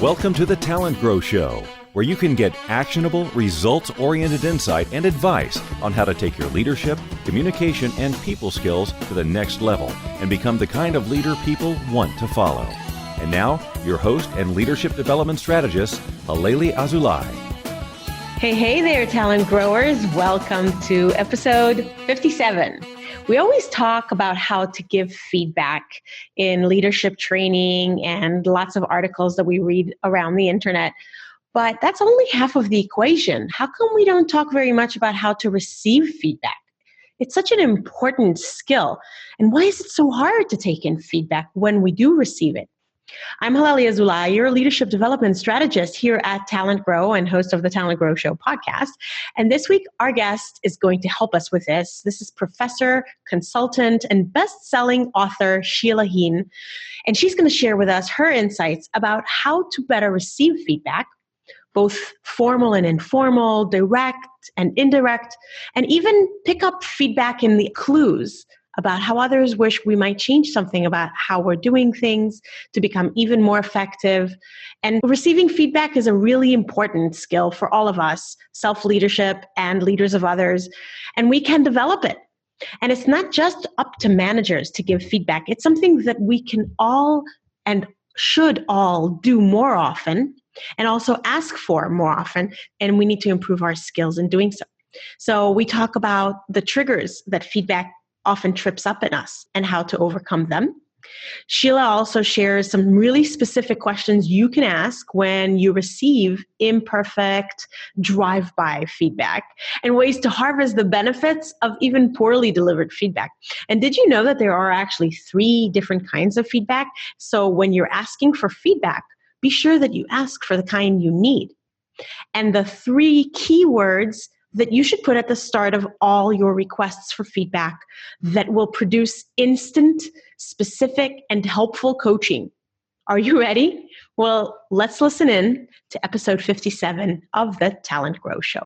Welcome to the TalentGrow Show, where you can get actionable, results-oriented insight and advice on how to take your leadership, communication, and people skills to the next level and become the kind of leader people want to follow. And now, your host and leadership development strategist, Halelly Azulay. Hey there, talent growers. Welcome to episode 57. We always talk about how to give feedback in leadership training and lots of articles that we read around the internet. But that's only half of the equation. How come we don't talk very much about how to receive feedback? It's such an important skill. And why is it so hard to take in feedback when we do receive it? I'm Halelly Azulay, your leadership development strategist here at TalentGrow and host of the TalentGrow Show podcast. And this week, our guest is going to help us with this. This is professor, consultant, and best-selling author Sheila Heen. And she's going to share with us her insights about how to better receive feedback, both formal and informal, direct and indirect, and even pick up feedback in the clues about how others wish we might change something about how we're doing things to become even more effective. And receiving feedback is a really important skill for all of us, self-leadership and leaders of others, and we can develop it. And it's not just up to managers to give feedback. It's something that we can all and should all do more often and also ask for more often, and we need to improve our skills in doing so. So we talk about the triggers that feedback often trips up in us and how to overcome them. Sheila also shares some really specific questions you can ask when you receive imperfect drive-by feedback and ways to harvest the benefits of even poorly delivered feedback. And did you know that there are actually 3 different kinds of feedback? So when you're asking for feedback, be sure that you ask for the kind you need. And the 3 key words that you should put at the start of all your requests for feedback that will produce instant, specific, and helpful coaching. Are you ready? Well, let's listen in to episode 57 of the TalentGrow Show.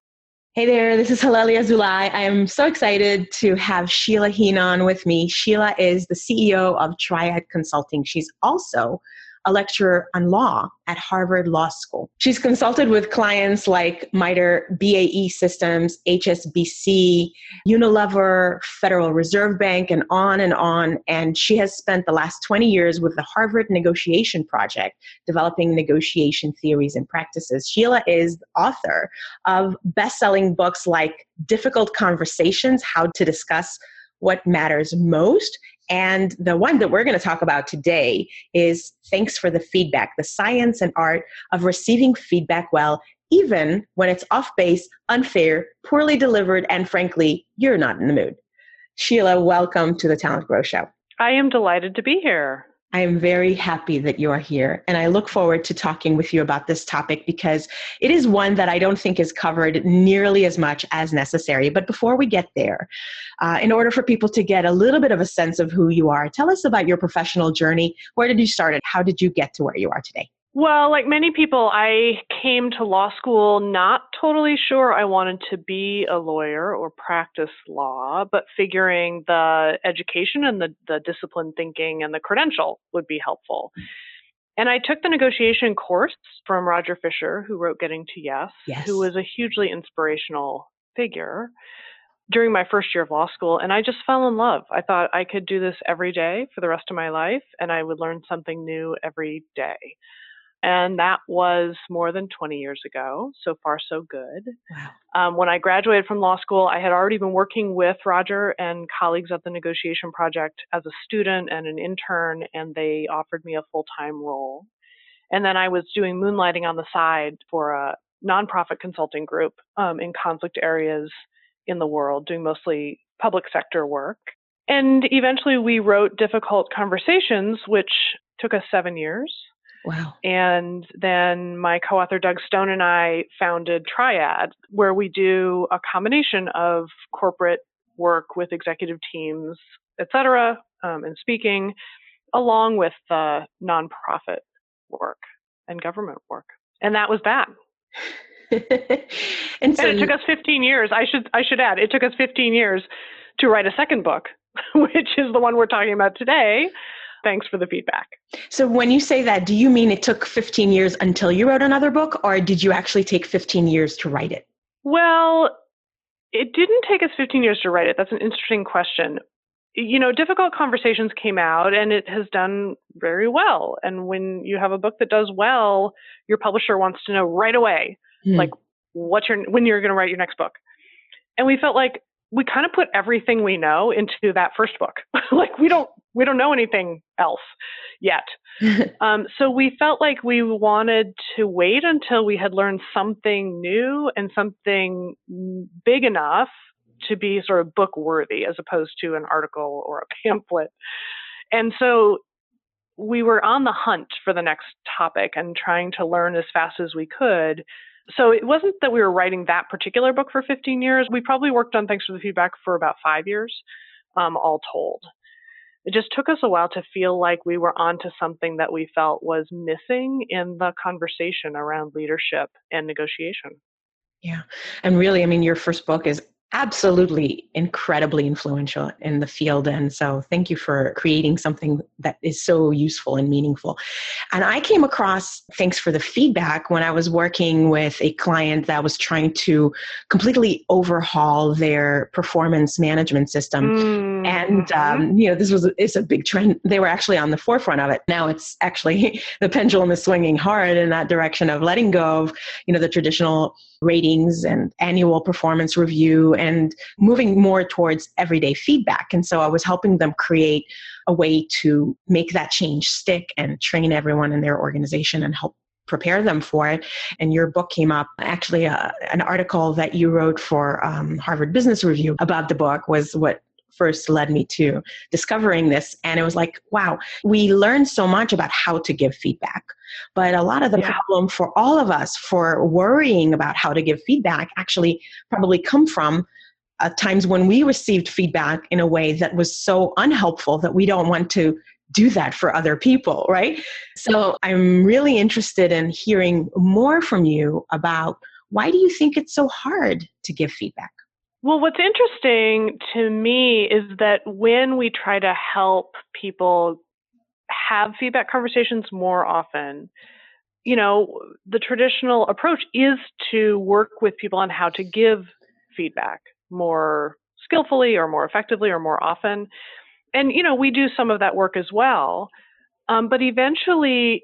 Hey there, this is Halelly Azulay. I am so excited to have Sheila Heen on with me. Sheila is the CEO of Triad Consulting. She's also a lecturer on law at Harvard Law School. She's consulted with clients like MITRE, BAE Systems, HSBC, Unilever, Federal Reserve Bank, and on and on. And she has spent the last 20 years with the Harvard Negotiation Project, developing negotiation theories and practices. Sheila is the author of best-selling books like Difficult Conversations, How to Discuss What Matters Most. And the one that we're going to talk about today is Thanks for the Feedback, the science and art of receiving feedback well, even when it's off base, unfair, poorly delivered, and frankly, you're not in the mood. Sheila, welcome to the TalentGrow Show. I am delighted to be here. I am very happy that you are here, and I look forward to talking with you about this topic because it is one that I don't think is covered nearly as much as necessary. But before we get there, in order for people to get a little bit of a sense of who you are, tell us about your professional journey. Where did you start and how did you get to where you are today? Well, like many people, I came to law school not totally sure I wanted to be a lawyer or practice law, but figuring the education and the discipline thinking and the credential would be helpful. And I took the negotiation course from Roger Fisher, who wrote Getting to Yes, who was a hugely inspirational figure during my first year of law school. And I just fell in love. I thought I could do this every day for the rest of my life, and I would learn something new every day. And that was more than 20 years ago. So far, so good. Wow. When I graduated from law school, I had already been working with Roger and colleagues at the Negotiation Project as a student and an intern, and they offered me a full-time role. And then I was doing moonlighting on the side for a nonprofit consulting group in conflict areas in the world, doing mostly public sector work. And eventually we wrote Difficult Conversations, which took us 7 years. Wow. And then my co-author Doug Stone and I founded Triad, where we do a combination of corporate work with executive teams, et cetera, and speaking, along with nonprofit work and government work. And that was that. And it took us 15 years. I should add, it took us 15 years to write a second book, which is the one we're talking about today. Thanks for the feedback. So when you say that, do you mean it took 15 years until you wrote another book, or did you actually take 15 years to write it? Well, it didn't take us 15 years to write it. That's an interesting question. Difficult Conversations came out and it has done very well. And when you have a book that does well, your publisher wants to know right away, like when you're going to write your next book. And we felt like we kind of put everything we know into that first book. Like we don't know anything else yet. So we felt like we wanted to wait until we had learned something new and something big enough to be sort of book worthy as opposed to an article or a pamphlet. And so we were on the hunt for the next topic and trying to learn as fast as we could. So it wasn't that we were writing that particular book for 15 years. We probably worked on Thanks for the Feedback for about 5 years, all told. It just took us a while to feel like we were onto something that we felt was missing in the conversation around leadership and negotiation. Yeah. And really, I mean, your first book is absolutely incredibly influential in the field. And so thank you for creating something that is so useful and meaningful. And I came across Thanks for the Feedback when I was working with a client that was trying to completely overhaul their performance management system. And, it's a big trend. They were actually on the forefront of it. Now it's actually, the pendulum is swinging hard in that direction of letting go of, the traditional ratings and annual performance review and moving more towards everyday feedback. And so I was helping them create a way to make that change stick and train everyone in their organization and help prepare them for it. And your book came up. Actually, an article that you wrote for Harvard Business Review about the book was what first led me to discovering this. And it was like, wow, we learned so much about how to give feedback. But a lot of the problem for all of us for worrying about how to give feedback actually probably come from times when we received feedback in a way that was so unhelpful that we don't want to do that for other people, right? So I'm really interested in hearing more from you about why do you think it's so hard to give feedback? Well, what's interesting to me is that when we try to help people have feedback conversations more often, the traditional approach is to work with people on how to give feedback more skillfully or more effectively or more often. And, we do some of that work as well. But eventually,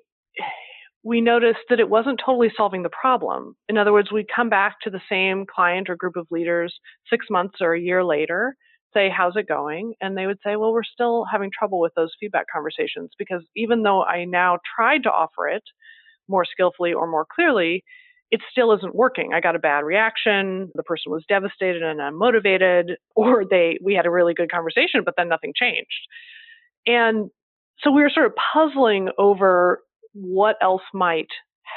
we noticed that it wasn't totally solving the problem. In other words, we'd come back to the same client or group of leaders 6 months or a year later, say, how's it going? And they would say, well, we're still having trouble with those feedback conversations because even though I now tried to offer it more skillfully or more clearly, it still isn't working. I got a bad reaction. The person was devastated and unmotivated, or we had a really good conversation, but then nothing changed. And so we were sort of puzzling over what else might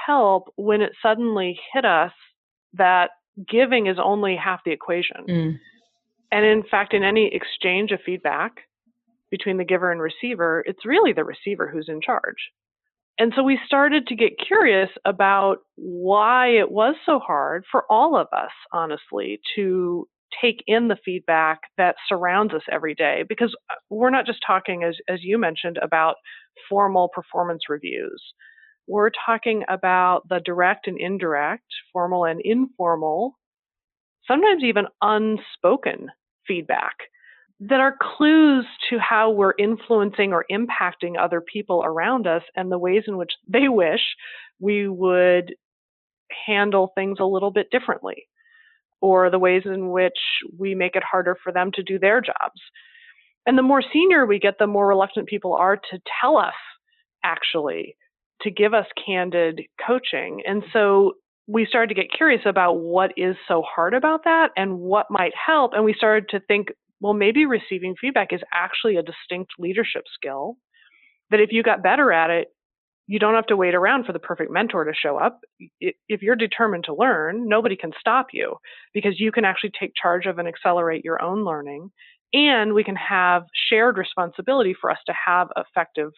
help when it suddenly hit us that giving is only half the equation. And in fact, in any exchange of feedback between the giver and receiver, it's really the receiver who's in charge. And so we started to get curious about why it was so hard for all of us, honestly, to take in the feedback that surrounds us every day. Because we're not just talking, as you mentioned, about formal performance reviews. We're talking about the direct and indirect, formal and informal, sometimes even unspoken feedback that are clues to how we're influencing or impacting other people around us and the ways in which they wish we would handle things a little bit differently, or the ways in which we make it harder for them to do their jobs. And the more senior we get, the more reluctant people are to tell us, actually, to give us candid coaching. And so we started to get curious about what is so hard about that and what might help. And we started to think, well, maybe receiving feedback is actually a distinct leadership skill, that if you got better at it, you don't have to wait around for the perfect mentor to show up. If you're determined to learn, nobody can stop you because you can actually take charge of and accelerate your own learning. And we can have shared responsibility for us to have effective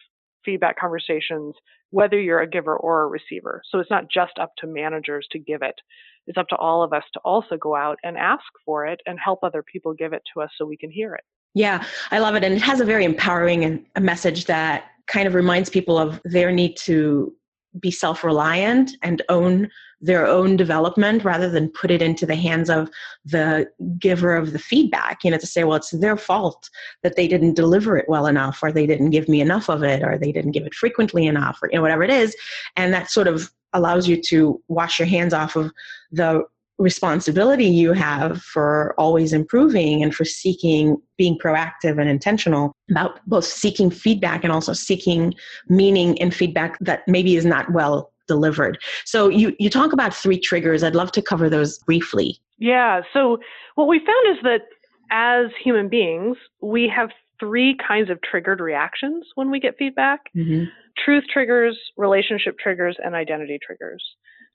feedback conversations, whether you're a giver or a receiver. So it's not just up to managers to give it. It's up to all of us to also go out and ask for it and help other people give it to us so we can hear it. Yeah, I love it. And it has a very empowering and a message that kind of reminds people of their need to be self-reliant and own their own development rather than put it into the hands of the giver of the feedback, to say, well, it's their fault that they didn't deliver it well enough, or they didn't give me enough of it, or they didn't give it frequently enough, or whatever it is. And that sort of allows you to wash your hands off of the responsibility you have for always improving and for being proactive and intentional about both seeking feedback and also seeking meaning in feedback that maybe is not well delivered. So you talk about 3 triggers. I'd love to cover those briefly. Yeah. So what we found is that as human beings, we have 3 kinds of triggered reactions when we get feedback. Mm-hmm. Truth triggers, relationship triggers, and identity triggers.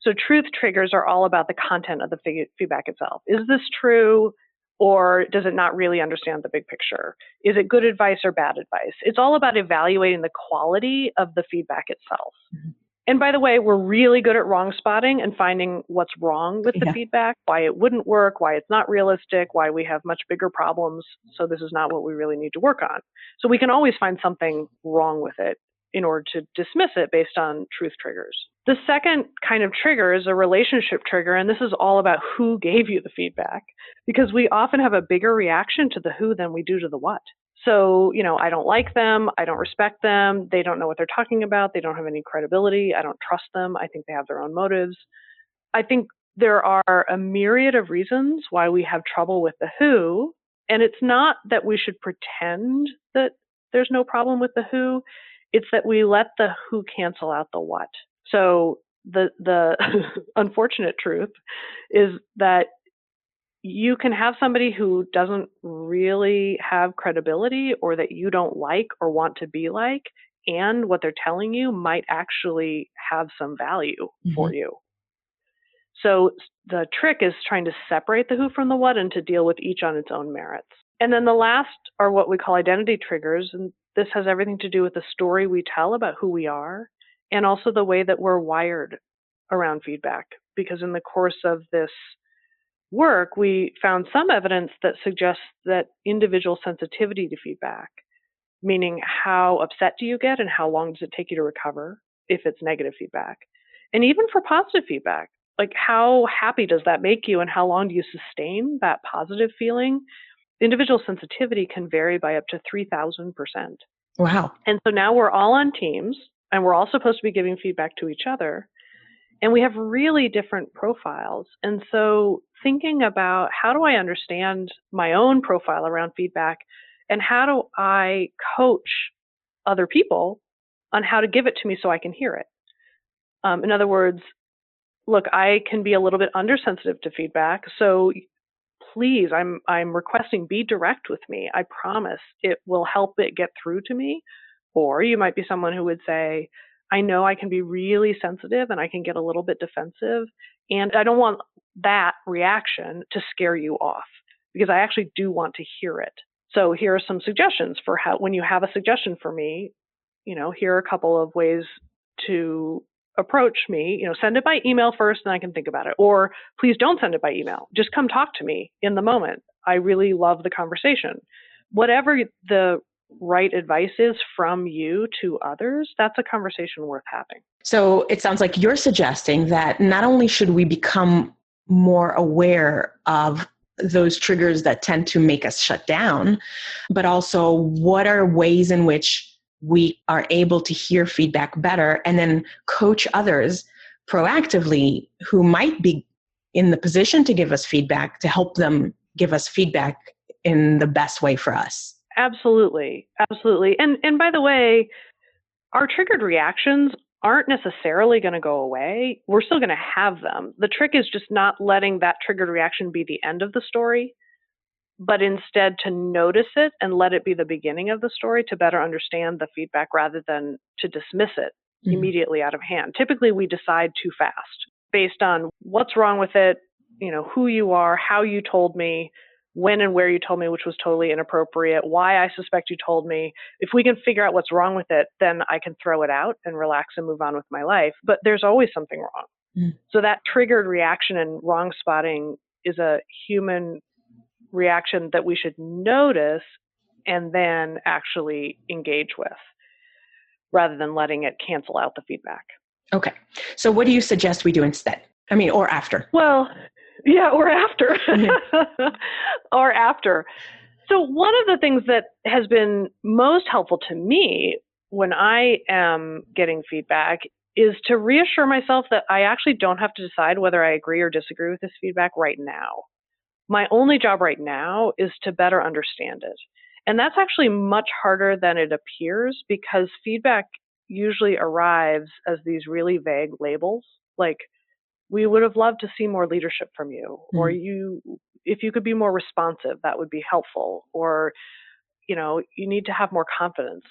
So truth triggers are all about the content of the feedback itself. Is this true, or does it not really understand the big picture? Is it good advice or bad advice? It's all about evaluating the quality of the feedback itself. Mm-hmm. And by the way, we're really good at wrong spotting and finding what's wrong with the feedback, why it wouldn't work, why it's not realistic, why we have much bigger problems. So this is not what we really need to work on. So we can always find something wrong with it in order to dismiss it based on truth triggers. The second kind of trigger is a relationship trigger, and this is all about who gave you the feedback, because we often have a bigger reaction to the who than we do to the what. So, I don't like them, I don't respect them, they don't know what they're talking about, they don't have any credibility, I don't trust them, I think they have their own motives. I think there are a myriad of reasons why we have trouble with the who, and it's not that we should pretend that there's no problem with the who, it's that we let the who cancel out the what. So the unfortunate truth is that you can have somebody who doesn't really have credibility, or that you don't like or want to be like, and what they're telling you might actually have some value for you. So the trick is trying to separate the who from the what and to deal with each on its own merits. And then the last are what we call identity triggers, and this has everything to do with the story we tell about who we are, and also the way that we're wired around feedback. Because in the course of this work, we found some evidence that suggests that individual sensitivity to feedback, meaning how upset do you get and how long does it take you to recover if it's negative feedback, and even for positive feedback, like how happy does that make you and how long do you sustain that positive feeling? Individual sensitivity can vary by up to 3,000%. Wow. And so now we're all on teams, and we're all supposed to be giving feedback to each other. And we have really different profiles. And so thinking about how do I understand my own profile around feedback, and how do I coach other people on how to give it to me so I can hear it? In other words, look, I can be a little bit undersensitive to feedback. So please, I'm requesting, be direct with me. I promise it will help it get through to me. Or you might be someone who would say, I know I can be really sensitive and I can get a little bit defensive, and I don't want that reaction to scare you off, because I actually do want to hear it. So here are some suggestions for how, when you have a suggestion for me, here are a couple of ways to approach me. Send it by email first and I can think about it. Or please don't send it by email. Just come talk to me in the moment. I really love the conversation. Whatever the right advice is from you to others, that's a conversation worth having. So it sounds like you're suggesting that not only should we become more aware of those triggers that tend to make us shut down, but also what are ways in which we are able to hear feedback better and then coach others proactively who might be in the position to give us feedback, to help them give us feedback in the best way for us. Absolutely. Absolutely. And by the way, our triggered reactions aren't necessarily going to go away. We're still going to have them. The trick is just not letting that triggered reaction be the end of the story, but instead to notice it and let it be the beginning of the story to better understand the feedback rather than to dismiss it immediately out of hand. Typically, we decide too fast based on what's wrong with it, who you are, how you told me, when and where you told me, which was totally inappropriate, why I suspect you told me. If we can figure out what's wrong with it, then I can throw it out and relax and move on with my life. But there's always something wrong. So that triggered reaction and wrong spotting is a human reaction that we should notice and then actually engage with. rather than letting it cancel out the feedback. Okay. So what do you suggest we do instead? I mean, or after? Well, yeah, or after. Or after. So one of the things that has been most helpful to me when I am getting feedback is to reassure myself that I actually don't have to decide whether I agree or disagree with this feedback right now. My only job right now is to better understand it. And that's actually much harder than it appears because feedback usually arrives as these really vague labels, like, we would have loved to see more leadership from you, or if you could be more responsive, that would be helpful, or, you need to have more confidence.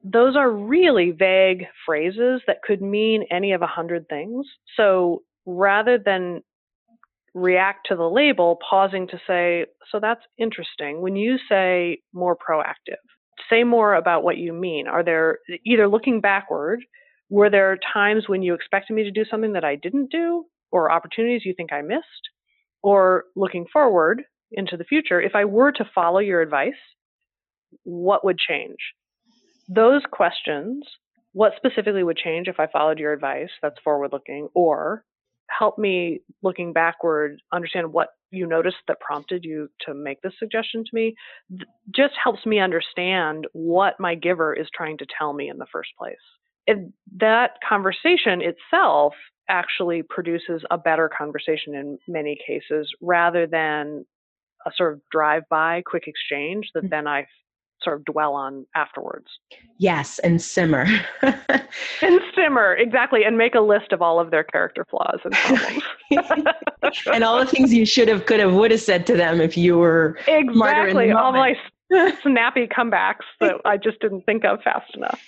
Those are really vague phrases that could mean any of 100 things. So rather than react to the label, pausing to say, so that's interesting. When you say more proactive, say more about what you mean. Are there, either looking backward, were there times when you expected me to do something that I didn't do, or opportunities you think I missed? Or looking forward into the future, if I were to follow your advice, what would change? Those questions, what specifically would change if I followed your advice, that's forward-looking, or help me, looking backward, understand what you noticed that prompted you to make this suggestion to me, just helps me understand what my giver is trying to tell me in the first place. And that conversation itself actually produces a better conversation in many cases, rather than a sort of drive-by quick exchange that then I sort of dwell on afterwards. Yes, and simmer. And simmer, exactly, and make a list of all of their character flaws and problems. And all the things you should have, could have, would have said to them if you were smarter in the moment. All my snappy comebacks that I just didn't think of fast enough.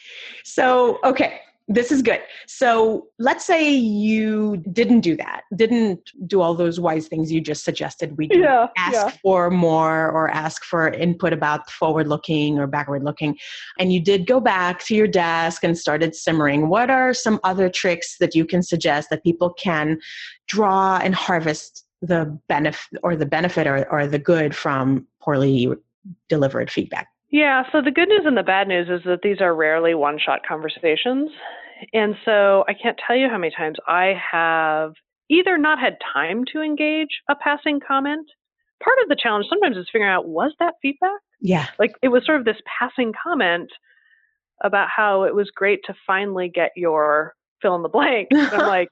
So, okay, this is good. So let's say you didn't do that, didn't do all those wise things you just suggested we do. Ask for more, or ask for input about forward-looking or backward-looking. And you did go back to your desk and started simmering. What are some other tricks that you can suggest that people can draw and harvest the benefit or the good from poorly delivered feedback? Yeah, so the good news and the bad news is that these are rarely one-shot conversations. And so I can't tell you how many times I have either not had time to engage a passing comment. Part of the challenge sometimes is figuring out, was that feedback? Yeah. Like, it was sort of this passing comment about how it was great to finally get your fill in the blank. And I'm like,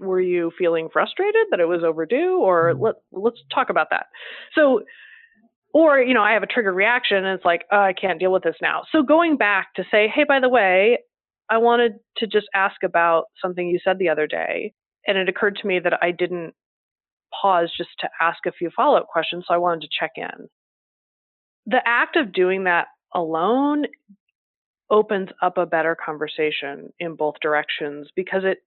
were you feeling frustrated that it was overdue? Or let's talk about that. So, or, I have a trigger reaction and it's like, oh, I can't deal with this now. So going back to say, hey, by the way, I wanted to just ask about something you said the other day. And it occurred to me that I didn't pause just to ask a few follow-up questions. So I wanted to check in. The act of doing that alone opens up a better conversation in both directions, because it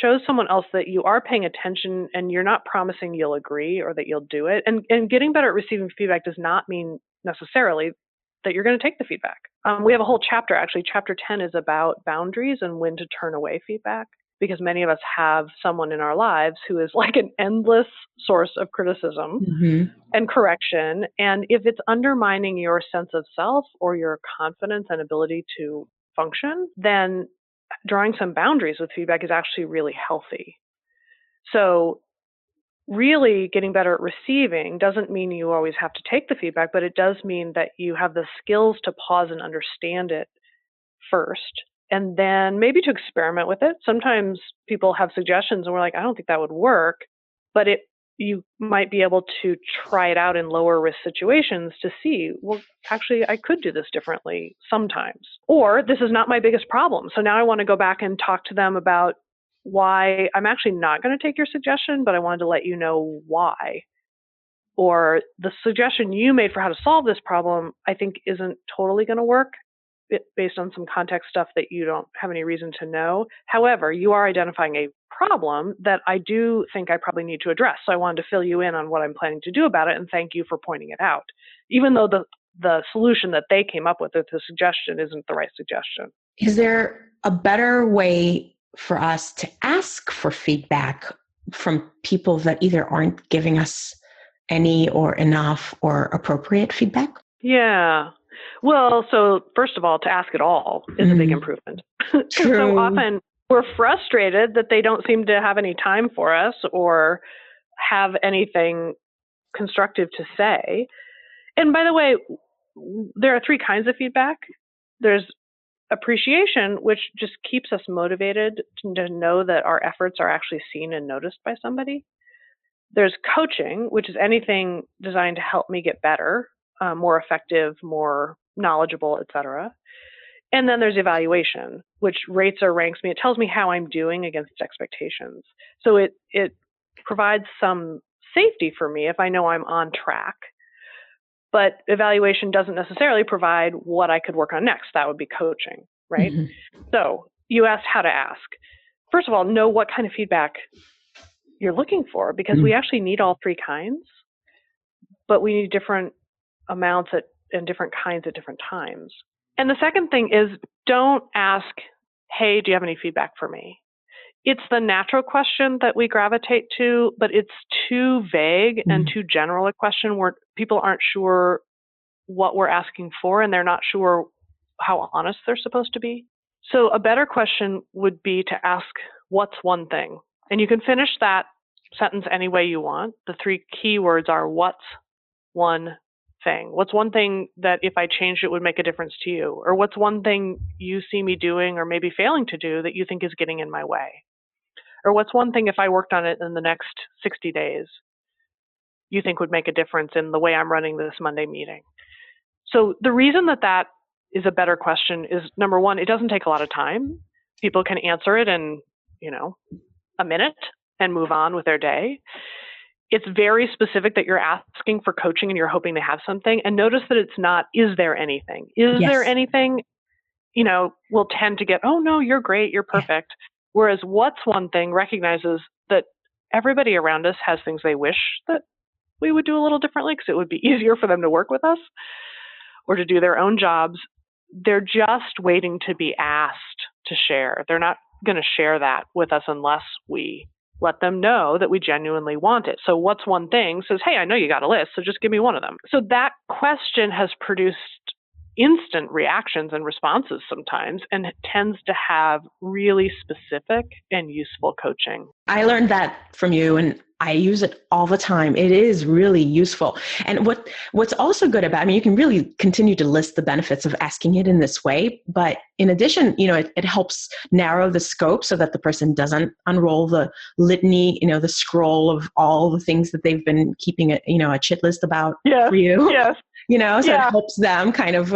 shows someone else that you are paying attention and you're not promising you'll agree or that you'll do it. And getting better at receiving feedback does not mean necessarily that you're going to take the feedback. We have a whole chapter, actually, chapter 10 is about boundaries and when to turn away feedback, because many of us have someone in our lives who is like an endless source of criticism and correction. And if it's undermining your sense of self or your confidence and ability to function, then drawing some boundaries with feedback is actually really healthy. So really getting better at receiving doesn't mean you always have to take the feedback, but it does mean that you have the skills to pause and understand it first, and then maybe to experiment with it. Sometimes people have suggestions and we're like, I don't think that would work, but you might be able to try it out in lower risk situations to see, well, actually, I could do this differently sometimes. Or this is not my biggest problem. So now I want to go back and talk to them about why I'm actually not going to take your suggestion, but I wanted to let you know why. Or the suggestion you made for how to solve this problem, I think isn't totally going to work based on some context stuff that you don't have any reason to know. However, you are identifying a problem that I do think I probably need to address. So I wanted to fill you in on what I'm planning to do about it, and thank you for pointing it out, even though the solution that they came up with, or the suggestion, isn't the right suggestion. Is there a better way for us to ask for feedback from people that either aren't giving us any or enough or appropriate feedback? Yeah. Well, so first of all, to ask at all is a big improvement. Because so often we're frustrated that they don't seem to have any time for us or have anything constructive to say. And by the way, there are 3 kinds of feedback. There's appreciation, which just keeps us motivated to know that our efforts are actually seen and noticed by somebody. There's coaching, which is anything designed to help me get better, more effective, more knowledgeable, etc. And then there's evaluation, which rates or ranks me. It tells me how I'm doing against expectations. So it provides some safety for me if I know I'm on track. But evaluation doesn't necessarily provide what I could work on next. That would be coaching, right? So you asked how to ask. First of all, know what kind of feedback you're looking for, because we actually need all 3 kinds, but we need different amounts and different kinds at different times. And the second thing is, don't ask, hey, do you have any feedback for me? It's the natural question that we gravitate to, but it's too vague and too general a question where people aren't sure what we're asking for, and they're not sure how honest they're supposed to be. So a better question would be to ask, what's one thing? And you can finish that sentence any way you want. The 3 key words are, what's one thing? What's one thing that if I changed it would make a difference to you? Or what's one thing you see me doing or maybe failing to do that you think is getting in my way? Or what's one thing if I worked on it in the next 60 days you think would make a difference in the way I'm running this Monday meeting? So the reason that is a better question is, number one, it doesn't take a lot of time. People can answer it in, a minute and move on with their day. It's very specific that you're asking for coaching and you're hoping to have something. And notice that it's not, is there anything? Is there anything? We'll tend to get, oh no, you're great, you're perfect. Whereas what's one thing recognizes that everybody around us has things they wish that we would do a little differently because it would be easier for them to work with us or to do their own jobs. They're just waiting to be asked to share. They're not going to share that with us unless we let them know that we genuinely want it. So what's one thing says, hey, I know you got a list, so just give me one of them. So that question has produced instant reactions and responses sometimes, and it tends to have really specific and useful coaching. I learned that from you, and I use it all the time. It is really useful. And what's also good about, you can really continue to list the benefits of asking it in this way, but in addition, it helps narrow the scope so that the person doesn't unroll the litany, the scroll of all the things that they've been keeping a chit list about for you. Yes. So it helps them kind of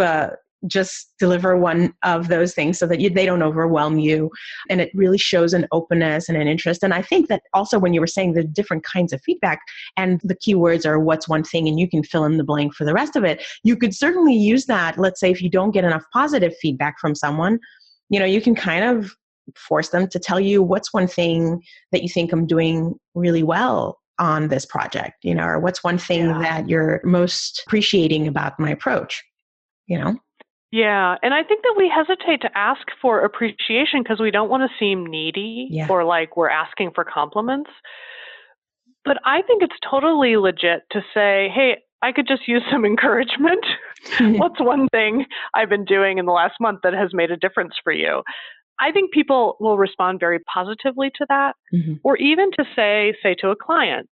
just deliver one of those things so that they don't overwhelm you. And it really shows an openness and an interest. And I think that also when you were saying the different kinds of feedback and the keywords are what's one thing and you can fill in the blank for the rest of it, you could certainly use that. Let's say if you don't get enough positive feedback from someone, you can kind of force them to tell you what's one thing that you think I'm doing really well on this project, or what's one thing that you're most appreciating about my approach, Yeah. And I think that we hesitate to ask for appreciation because we don't want to seem needy or like we're asking for compliments. But I think it's totally legit to say, hey, I could just use some encouragement. What's one thing I've been doing in the last month that has made a difference for you? I think people will respond very positively to that. Or even to say to a client,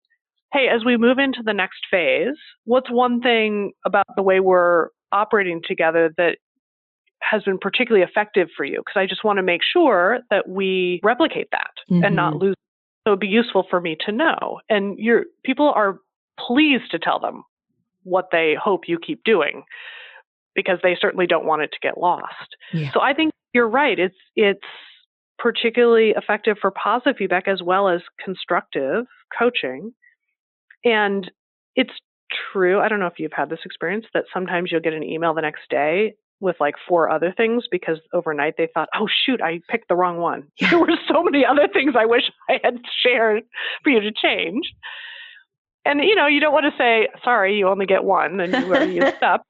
hey, as we move into the next phase, what's one thing about the way we're operating together that has been particularly effective for you? Because I just want to make sure that we replicate that and not lose. So it'd be useful for me to know. And people are pleased to tell them what they hope you keep doing because they certainly don't want it to get lost. Yeah. So I think you're right. It's particularly effective for positive feedback as well as constructive coaching. And it's true. I don't know if you've had this experience that sometimes you'll get an email the next day with like 4 other things because overnight they thought, oh, shoot, I picked the wrong one. There were so many other things I wish I had shared for you to change. And, you don't want to say, sorry, you only get one and you already used up.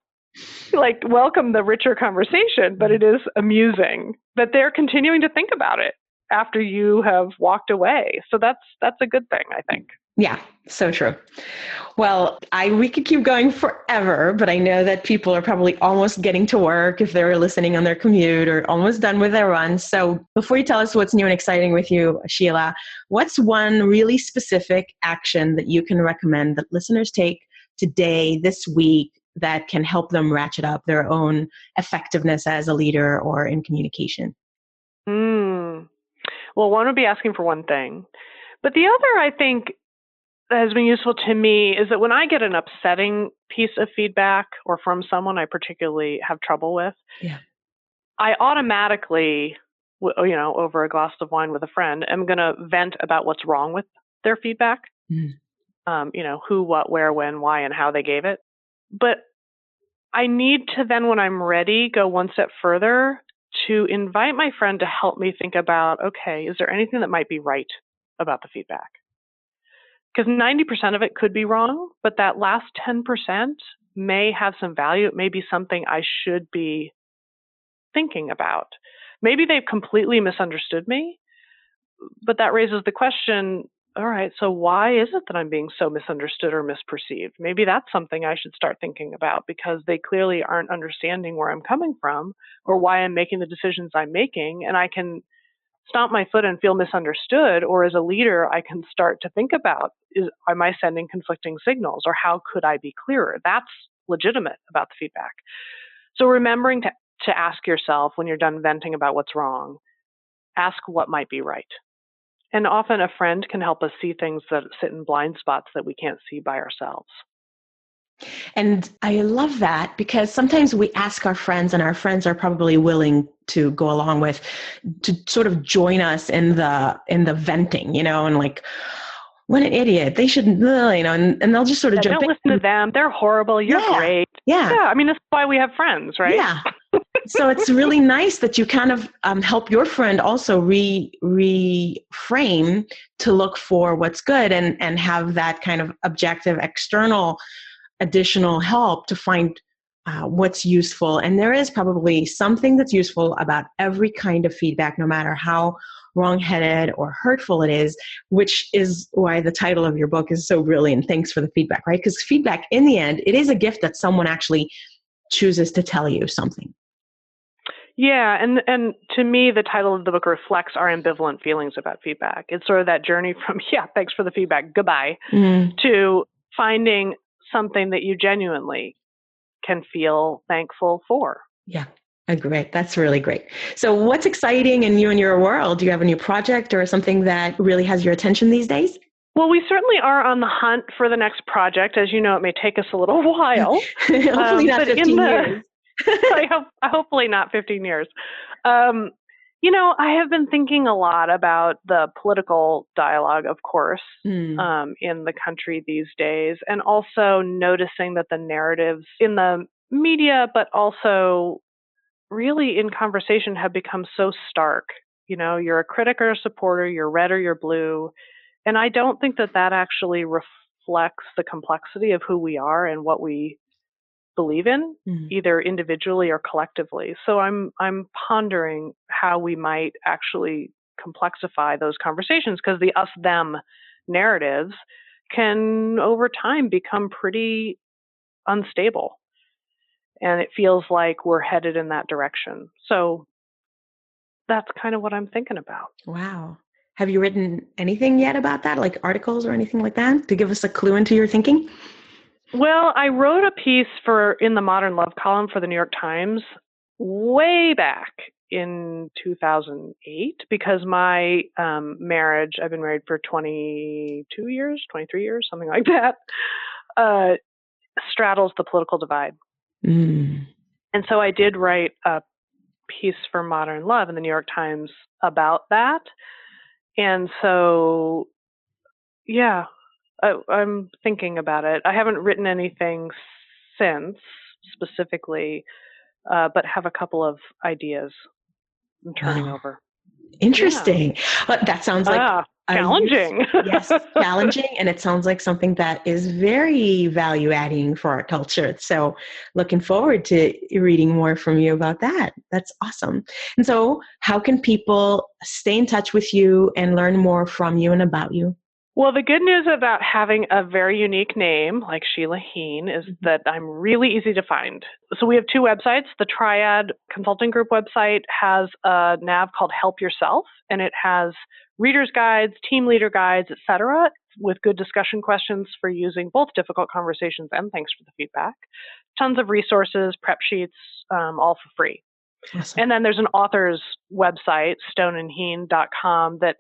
Like, welcome the richer conversation, but it is amusing that they're continuing to think about it after you have walked away. So that's a good thing, I think. Yeah, so true. Well, we could keep going forever, but I know that people are probably almost getting to work if they're listening on their commute or almost done with their run. So before you tell us what's new and exciting with you, Sheila, what's one really specific action that you can recommend that listeners take today, this week, that can help them ratchet up their own effectiveness as a leader or in communication? Well, one would be asking for one thing. But the other, I think, that has been useful to me is that when I get an upsetting piece of feedback or from someone I particularly have trouble with, I automatically, over a glass of wine with a friend, am going to vent about what's wrong with their feedback. Who, what, where, when, why, and how they gave it. But I need to then, when I'm ready, go one step further to invite my friend to help me think about, okay, is there anything that might be right about the feedback? Because 90% of it could be wrong, but that last 10% may have some value. It may be something I should be thinking about. Maybe they've completely misunderstood me, but that raises the question, all right, so why is it that I'm being so misunderstood or misperceived? Maybe that's something I should start thinking about because they clearly aren't understanding where I'm coming from or why I'm making the decisions I'm making, and I can stomp my foot and feel misunderstood, or as a leader, I can start to think about, am I sending conflicting signals, or how could I be clearer? That's legitimate about the feedback. So remembering to ask yourself when you're done venting about what's wrong, ask what might be right. And often a friend can help us see things that sit in blind spots that we can't see by ourselves. And I love that because sometimes we ask our friends and our friends are probably willing to go along with, to sort of join us in the venting, and like, what an idiot. They shouldn't, and they'll just sort of jump in. Don't listen to them. They're horrible. You're great. Yeah. I mean, that's why we have friends, right? Yeah. So it's really nice that you kind of help your friend also reframe to look for what's good and have that kind of objective external additional help to find what's useful. And there is probably something that's useful about every kind of feedback, no matter how wrong-headed or hurtful it is, which is why the title of your book is so brilliant. Thanks for the feedback, right? Because feedback, in the end, it is a gift that someone actually chooses to tell you something. Yeah, and to me, the title of the book reflects our ambivalent feelings about feedback. It's sort of that journey from, thanks for the feedback, goodbye, to finding something that you genuinely can feel thankful for. Yeah, great. That's really great. So what's exciting in you and your world? Do you have a new project or something that really has your attention these days? Well, we certainly are on the hunt for the next project. As you know, it may take us a little while. Hopefully not 15 years. Hopefully not 15 years. I have been thinking a lot about the political dialogue, of course, in the country these days, and also noticing that the narratives in the media, but also really in conversation, have become so stark. You're a critic or a supporter, you're red or you're blue, and I don't think that actually reflects the complexity of who we are and what we believe in, either individually or collectively. So I'm pondering how we might actually complexify those conversations, because the us-them narratives can over time become pretty unstable. And it feels like we're headed in that direction. So that's kind of what I'm thinking about. Wow. Have you written anything yet about that, like articles or anything like that, to give us a clue into your thinking? Well, I wrote a piece in the Modern Love column for the New York Times way back in 2008, because my marriage, I've been married for 22 years, 23 years, something like that, straddles the political divide. And so I did write a piece for Modern Love in the New York Times about that. And so, I'm thinking about it. I haven't written anything since specifically, but have a couple of ideas I'm turning over. Interesting. But that sounds like challenging. Yes, challenging. And it sounds like something that is very value adding for our culture. So looking forward to reading more from you about that. That's awesome. And so how can people stay in touch with you and learn more from you and about you? Well, the good news about having a very unique name like Sheila Heen is that I'm really easy to find. So we have two websites. The Triad Consulting Group website has a nav called Help Yourself, and it has reader's guides, team leader guides, etc., with good discussion questions for using both difficult conversations and thanks for the feedback. Tons of resources, prep sheets, all for free. Awesome. And then there's an author's website, stoneandheen.com, that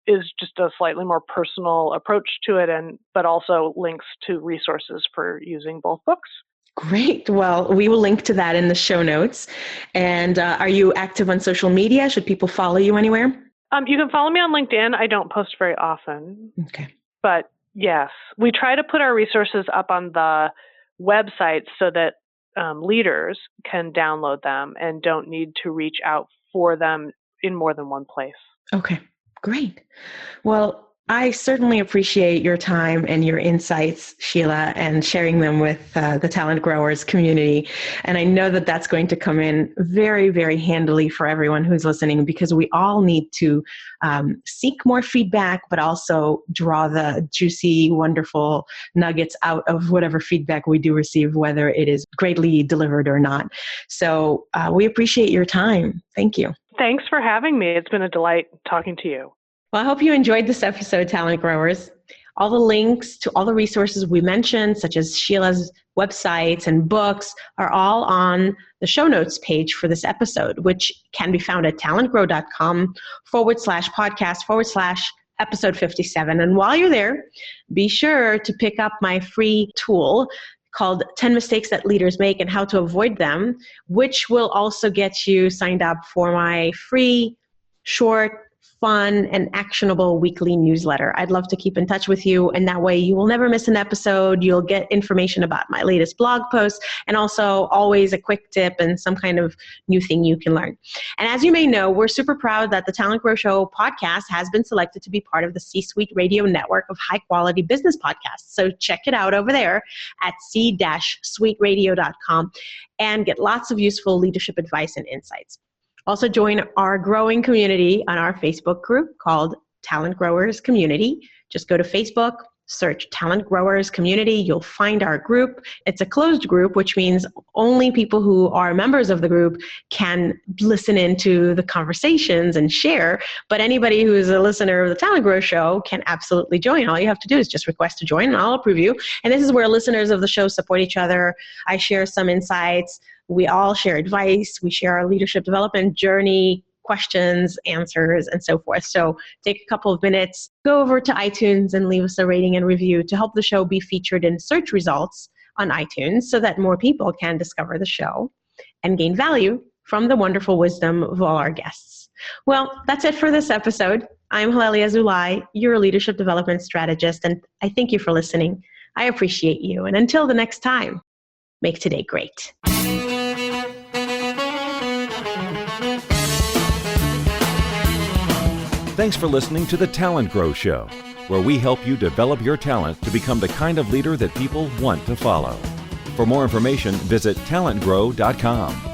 is just a slightly more personal approach to it, but also links to resources for using both books. Great. Well, we will link to that in the show notes. And are you active on social media? Should people follow you anywhere? You can follow me on LinkedIn. I don't post very often. Okay. But yes, we try to put our resources up on the website so that leaders can download them and don't need to reach out for them in more than one place. Okay. Great. Well, I certainly appreciate your time and your insights, Sheila, and sharing them with the Talent Growers community. And I know that that's going to come in very, very handily for everyone who's listening, because we all need to seek more feedback, but also draw the juicy, wonderful nuggets out of whatever feedback we do receive, whether it is greatly delivered or not. So we appreciate your time. Thank you. Thanks for having me. It's been a delight talking to you. Well, I hope you enjoyed this episode, Talent Growers. All the links to all the resources we mentioned, such as Sheila's websites and books, are all on the show notes page for this episode, which can be found at talentgrow.com/podcast/episode 57. And while you're there, be sure to pick up my free tool called 10 Mistakes That Leaders Make and How to Avoid Them, which will also get you signed up for my free, short, fun, and actionable weekly newsletter. I'd love to keep in touch with you, and that way you will never miss an episode. You'll get information about my latest blog posts, and also always a quick tip and some kind of new thing you can learn. And as you may know, we're super proud that the Talent Grow Show podcast has been selected to be part of the C-Suite Radio network of high-quality business podcasts. So check it out over there at c-suiteradio.com and get lots of useful leadership advice and insights. Also join our growing community on our Facebook group called Talent Growers Community. Just go to Facebook, search Talent Growers Community. You'll find our group. It's a closed group, which means only people who are members of the group can listen into the conversations and share. But anybody who is a listener of the Talent Grow Show can absolutely join. All you have to do is just request to join, and I'll approve you. And this is where listeners of the show support each other. I share some insights. We all share advice. We share our leadership development journey, questions, answers, and so forth. So take a couple of minutes, go over to iTunes and leave us a rating and review to help the show be featured in search results on iTunes so that more people can discover the show and gain value from the wonderful wisdom of all our guests. Well, that's it for this episode. I'm Halelly Azulay, your leadership development strategist, and I thank you for listening. I appreciate you. And until the next time, make today great. Thanks for listening to the Talent Grow Show, where we help you develop your talent to become the kind of leader that people want to follow. For more information, visit talentgrow.com.